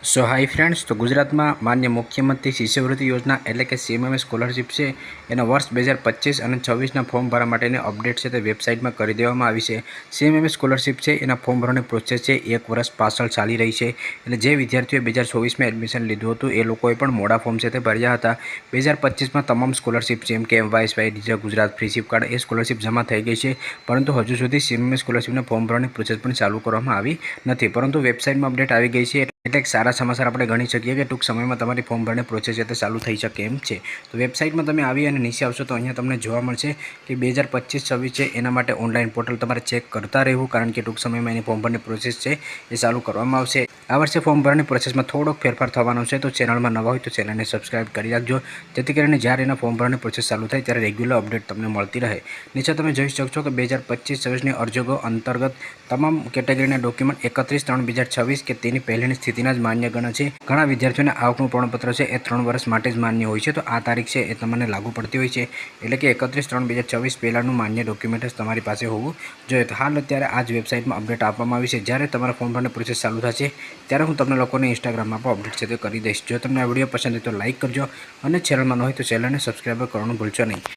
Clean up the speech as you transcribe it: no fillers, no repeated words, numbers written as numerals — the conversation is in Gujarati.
સો હાઈ ફ્રેન્ડ્સ, તો ગુજરાતમાં માન્ય મુખ્યમંત્રી શિષ્યવૃત્તિ યોજના એટલે કે સીએમએમએસ સ્કોલરશિપ છે એના વર્ષ 2025 અને 26ના ફોર્મ ભરવા માટેની અપડેટ છે તે વેબસાઇટમાં કરી દેવામાં આવી છે. સીએમએમએસ સ્કોલરશિપ છે એના ફોર્મ ભરવાની પ્રોસેસ છે 1 વર્ષ પાછળ ચાલી રહી છે. એટલે જે વિદ્યાર્થીઓએ 2024માં એડમિશન લીધું હતું એ લોકોએ પણ મોડા ફોર્મ છે તે ભર્યા હતા. 2025માં તમામ સ્કોલરશિપ જેમ કે વાયએસવાય ડીજા ગુજરાત ફ્રીશિપ કાર્ડ એ સ્કોલરશિપ જમા થઈ ગઈ છે, પરંતુ હજુ સુધી સીએમએમએસ સ્કોલરશિપના ફોર્મ ભરવાની પ્રોસેસ પણ ચાલુ કરવામાં આવી નથી. પરંતુ વેબસાઇટમાં અપડેટ આવી ગઈ છે એટલે એક સારા સમાચાર આપણે ગણી શકીએ કે ટૂંક સમયમાં તમારી ફોર્મ ભરવાની પ્રોસેસ છે તે ચાલુ થઈ શકે એમ છે. તો વેબસાઇટમાં તમે આવી અને નીચે આવશો તો અહીંયા તમને જોવા મળશે કે 2025-26 છે એના માટે ઓનલાઈન પોર્ટલ તમારે ચેક કરતા રહેવું, કારણ કે ટૂંક સમયમાં એની ફોર્મ ભરવાની પ્રોસેસ છે એ ચાલુ કરવામાં આવશે. આ વર્ષે ફોર્મ ભરવાની પ્રોસેસમાં થોડોક ફેરફાર થવાનો છે, તો ચેનલમાં નવા હોય તો ચેનલને સબસ્ક્રાઇબ કરી રાખજો, જેથી કરીને જ્યારે એના ફોર્મ ભરવાની પ્રોસેસ ચાલુ થાય ત્યારે રેગ્યુલર અપડેટ તમને મળતી રહે. નીચે તમે જોઈ શકશો કે 2025-26ની અરજીઓ અંતર્ગત તમામ કેટેગરીના ડોક્યુમેન્ટ 31/3/2026 કે તેની પહેલીની સ્થિતિના જ માન્ય ગણાય છે. ઘણા વિદ્યાર્થીઓને આવકનું પ્રમાણપત્ર છે એ 3 વર્ષ માટે જ માન્ય હોય છે, તો આ તારીખ છે એ તમને લાગુ પડતી હોય છે. એટલે કે 31/3/2026 પહેલાંનું માન્ય ડોક્યુમેન્ટ જ તમારી પાસે હોવું જોઈએ. તો હાલ અત્યારે આ જ વેબસાઇટમાં અપડેટ આપવામાં આવી છે. જ્યારે તમારા ફોર્મ ભરવાની પ્રોસેસ ચાલુ થશે ત્યારે હું તમને લોકોને ઇન્સ્ટાગ્રામમાં પણ અપડેટ છે તે કરી દઈશ. જો તમને આ વિડીયો પસંદ હોય તો લાઇક કરજો અને ચેનલમાં ન હોય તો ચેનલને સબસ્ક્રાઈબ કરવાનું ભૂલશો નહીં.